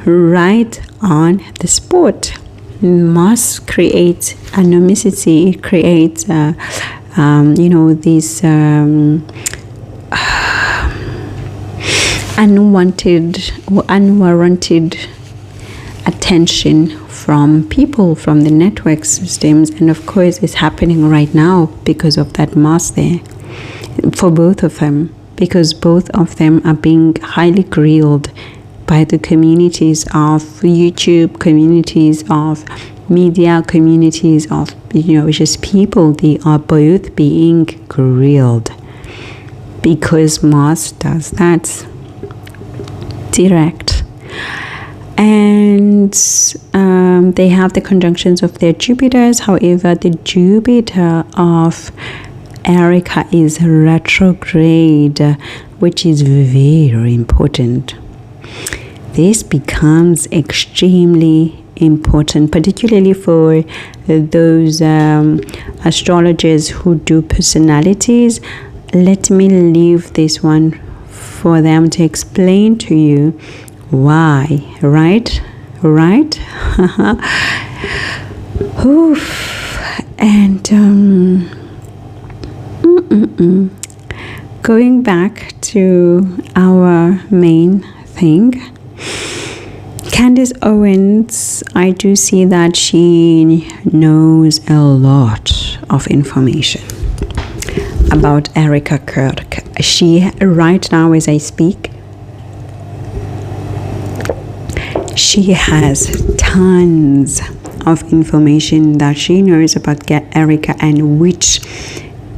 right on the spot. Mars creates anomicity, creates these unwanted or unwarranted attention from people, from the network systems. And of course, it's happening right now because of that Mars there for both of them, because both of them are being highly grilled by the communities of YouTube, communities of media, communities of just people. They are both being grilled because Mars does that direct. And they have the conjunctions of their Jupiters. However, the Jupiter of Erika is retrograde, which is very important. This becomes extremely important, particularly for those astrologers who do personalities. Let me leave this one for them to explain to you why. Right? Oof. And going back to our main thing, Candace Owens, I do see that she knows a lot of information about Erika Kirk. She, right now as I speak, she has tons of information that she knows about Erika, and which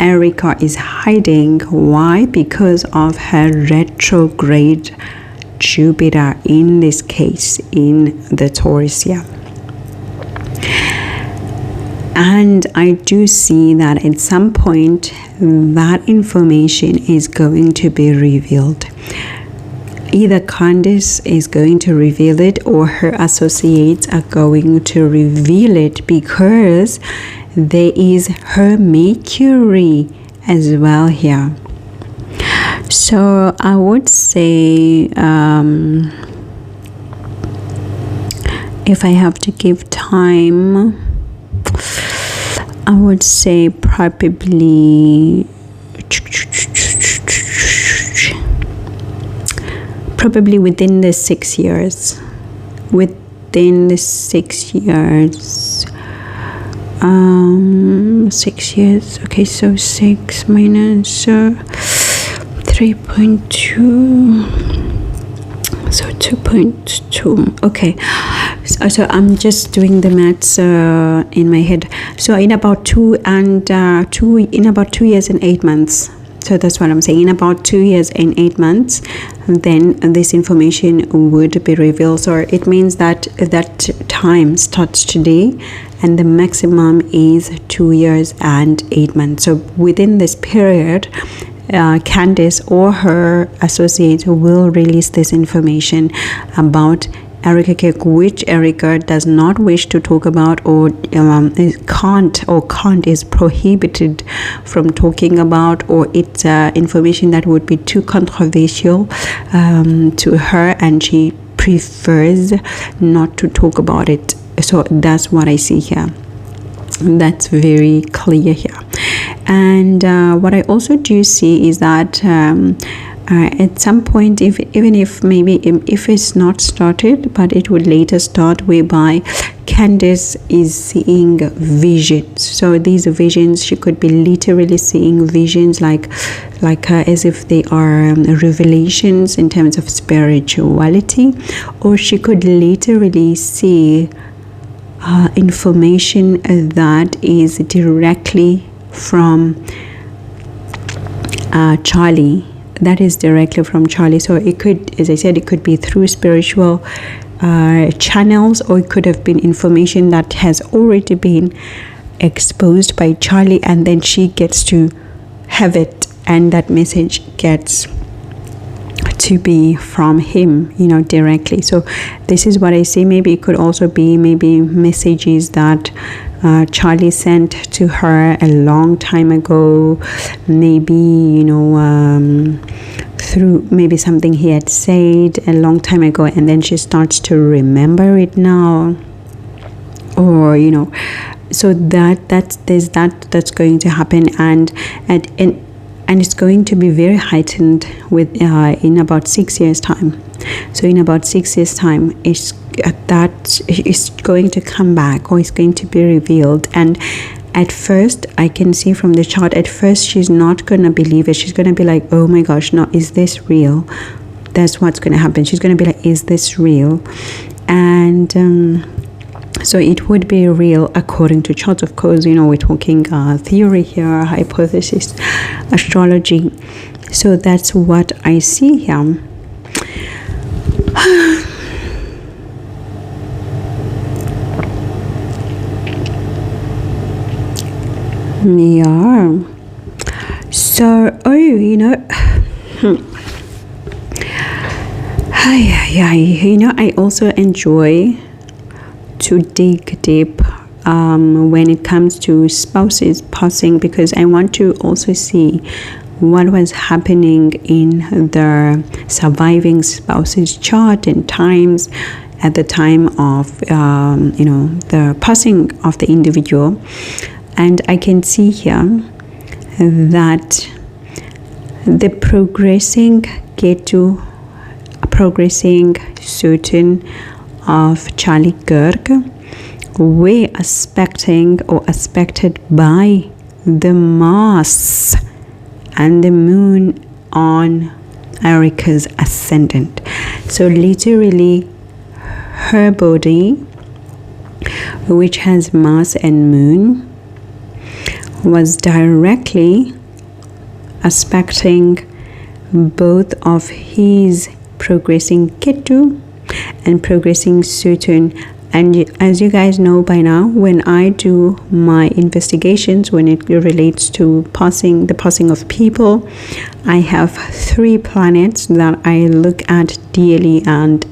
Erika is hiding. Why? Because of her retrograde Jupiter, in this case in the Taurus year. And I do see that at some point that information is going to be revealed. Either Candace is going to reveal it, or her associates are going to reveal it, because there is her Mercury as well here. So I would say, if I have to give time, I would say probably within the 6 years. Within the 6 years. 6 years. Okay, so 6 minus 3.2. So 2.2. Okay, so I'm just doing the maths in my head. So in about 2 years and 8 months. So that's what I'm saying. In about 2 years and 8 months, then this information would be revealed. So it means that that time starts today, and the maximum is 2 years and 8 months. So within this period, Candace or her associates will release this information about Erika Kirk, which Erika does not wish to talk about, or can't is prohibited from talking about, or it's information that would be too controversial to her, and she prefers not to talk about it. So that's what I see here. That's very clear here. And what I also do see is that at some point, even if it's not started, but it would later start, whereby Candace is seeing visions. So these visions, she could be literally seeing visions like as if they are revelations in terms of spirituality, or she could literally see information that is directly from Charlie. That is directly from Charlie. So it could, as I said, it could be through spiritual channels, or it could have been information that has already been exposed by Charlie, and then she gets to have it, and that message gets to be from him, directly. So this is what I see. Maybe it could also be messages that Charlie sent to her a long time ago, maybe through maybe something he had said a long time ago, and then she starts to remember it now, or so that's going to happen, and it's going to be very heightened in about 6 years time. So in about 6 years time, it's going to come back, or it's going to be revealed. And at first, I can see from the chart, at first she's not going to believe it. She's going to be like, oh my gosh, no, is this real? That's what's going to happen. She's going to be like, is this real? And so it would be real according to charts. Of course, we're talking theory here, hypothesis, astrology. So that's what I see here. Yeah. So, I also enjoy to dig deep when it comes to spouses passing, because I want to also see what was happening in the surviving spouses chart and times at the time of the passing of the individual. And I can see here that the progressing certain of Charlie Kirk were aspected by the Mars and the moon on Erika's ascendant. So literally her body, which has Mars and moon, was directly aspecting both of his progressing Ketu and progressing Saturn. And as you guys know by now, when I do my investigations, when it relates to the passing of people, I have 3 planets that I look at daily and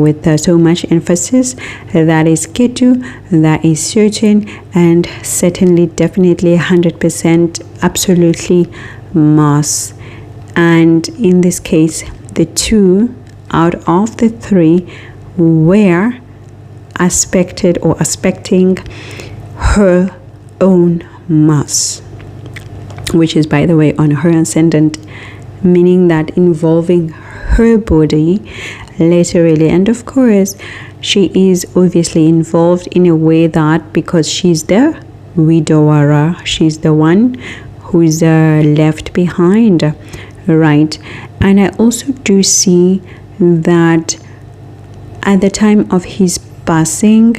with so much emphasis. That is Ketu, that is Saturn, and certainly, definitely, 100%, absolutely Mars. And in this case, the 2 out of the 3 were aspecting her own Mars, which is, by the way, on her ascendant, meaning that involving her body literally. And of course, she is obviously involved in a way that because she's the widower, she's the one who's left behind, right? And I also do see that at the time of his passing,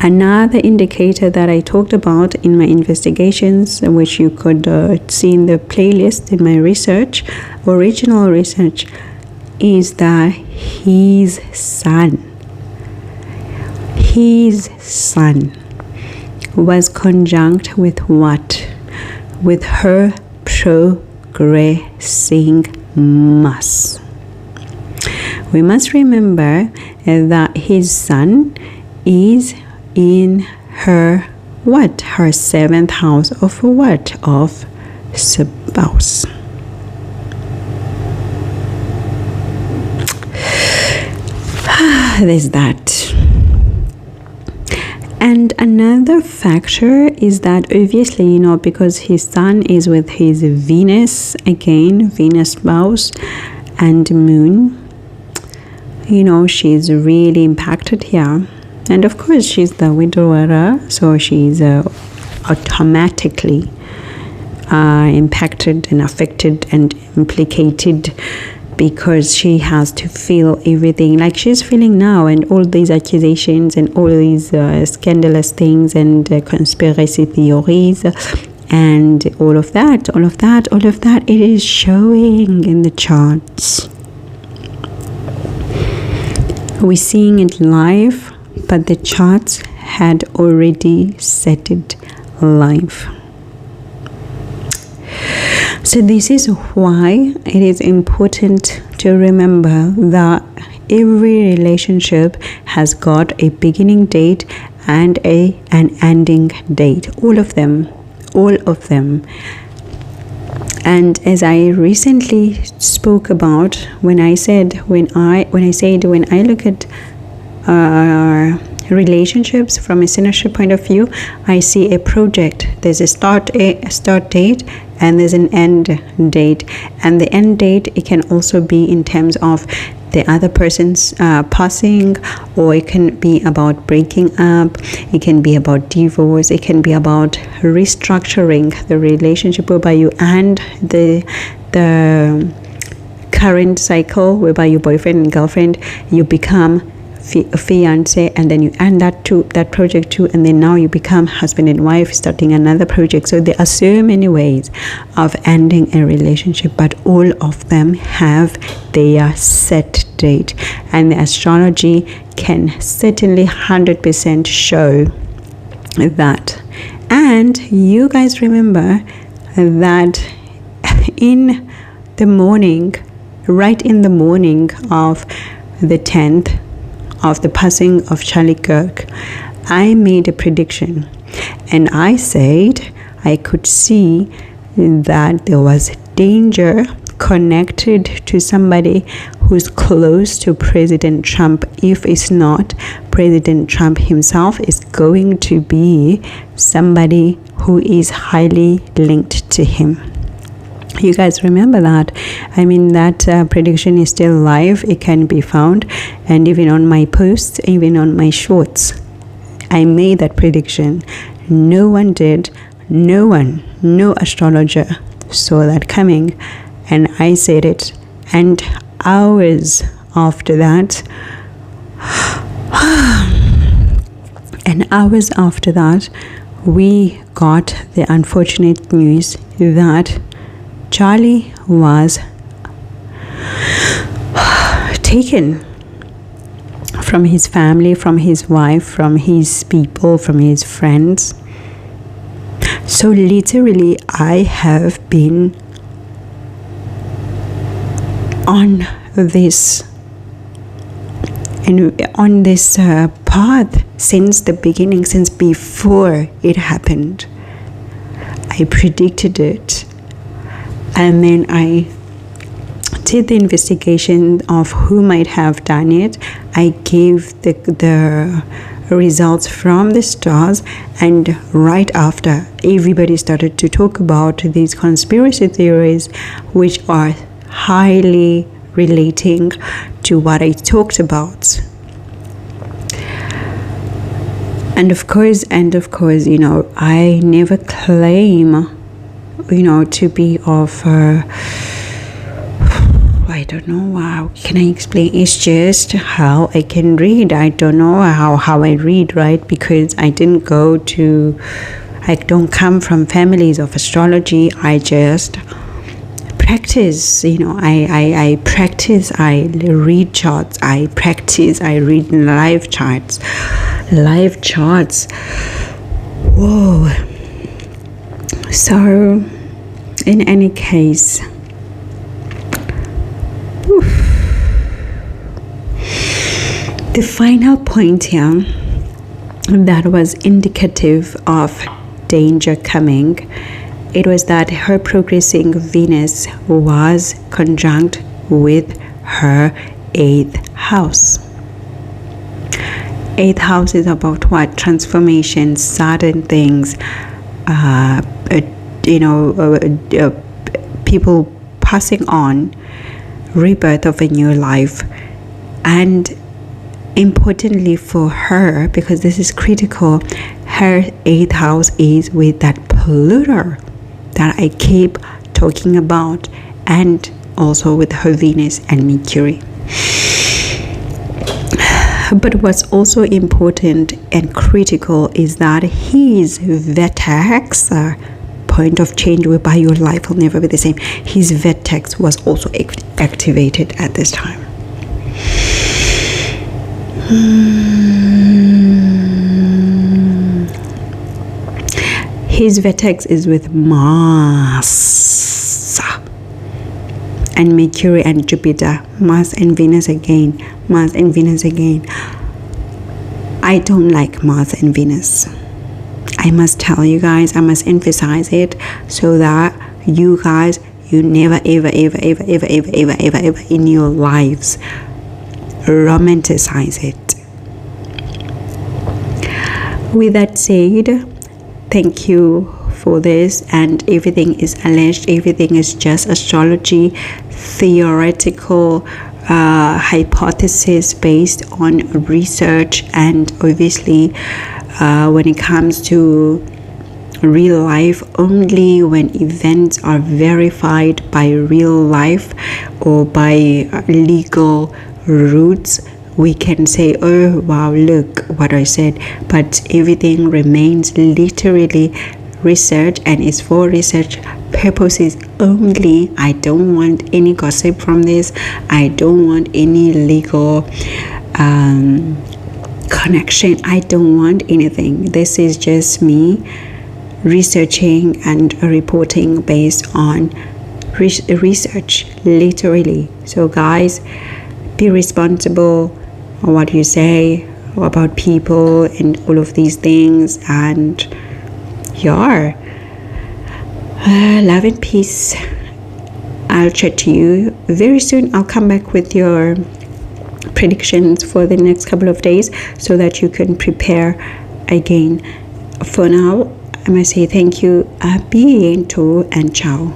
another indicator that I talked about in my investigations, which you could see in the playlist in my original research, is that his son was conjunct with what? With her progressing Mars. We must remember that his son is in her what? Her 7th house of what? Of spouse. There's that. And another factor is that obviously, because his son is with his Venus, again, Venus spouse and moon, she's really impacted here. And of course, she's the widower, so she's automatically impacted and affected and implicated, because she has to feel everything like she's feeling now, and all these accusations and all these scandalous things and conspiracy theories and all of that, it is showing in the charts. We're seeing it live, but the charts had already set it live. So this is why it is important to remember that every relationship has got a beginning date and an ending date. All of them. And as I recently spoke about, when I look at relationships from a Synastry point of view, I see a project. There's a start date and there's an end date. And the end date, it can also be in terms of the other person's passing, or it can be about breaking up, it can be about divorce, it can be about restructuring the relationship whereby you end the current cycle, whereby your boyfriend and girlfriend, you become a fiance, and then you end that project too, and then now you become husband and wife, starting another project. So there are so many ways of ending a relationship, but all of them have their set date, and the astrology can certainly 100% show that. And you guys remember that in the morning, right in the morning of the 10th of the passing of Charlie Kirk, I made a prediction, and I said I could see that there was danger connected to somebody who's close to President Trump. If it's not President Trump himself, is going to be somebody who is highly linked to him. You guys remember that? I mean, that prediction is still live. It can be found, and even on my posts, even on my shorts, I made that prediction. No one did. No astrologer saw that coming, and I said it. And hours after that, we got the unfortunate news that Charlie was taken from his family, from his wife, from his people, from his friends. So literally, I have been on this path since the beginning, since before it happened. I predicted it, and then I did the investigation of who might have done it. I gave the results from the stars, and right after, everybody started to talk about these conspiracy theories, which are highly relating to what I talked about. And of course, you know, I never claim, you know, to be of I don't know how can I explain. It's just how I can read. I don't know how I read, right? Because I don't come from families of astrology. I just practice, you know. I practice. I read charts. I read live charts. Whoa. So in any case, the final point here that was indicative of danger coming, it was that her progressing Venus was conjunct with her 8th house. 8th house is about what? Transformation, sudden things, people passing on, rebirth of a new life. And importantly for her, because this is critical, her 8th house is with that Pluto that I keep talking about, and also with her Venus and Mercury. But what's also important and critical is that his vertex, point of change whereby your life will never be the same, his vertex was also activated at this time. His vertex is with Mars and Mercury and Jupiter, Mars and Venus again. I don't like Mars and Venus. I must tell you guys, I must emphasize it so that you guys, you never ever in your lives romanticize it. With that said, thank you for this, and everything is alleged, everything is just astrology, theoretical hypothesis based on research, and obviously when it comes to real life, only when events are verified by real life or by legal routes we can say, oh wow, look what I said. But everything remains literally research, and is for research purposes only. I don't want any gossip from this. I don't want any legal connection. I don't want anything. This is just me researching and reporting based on research, literally. So guys, be responsible on what you say about people and all of these things, and love and peace. I'll chat to you very soon. I'll come back with your predictions for the next couple of days so that you can prepare again. For now, I must say thank you, a bientôt, and ciao.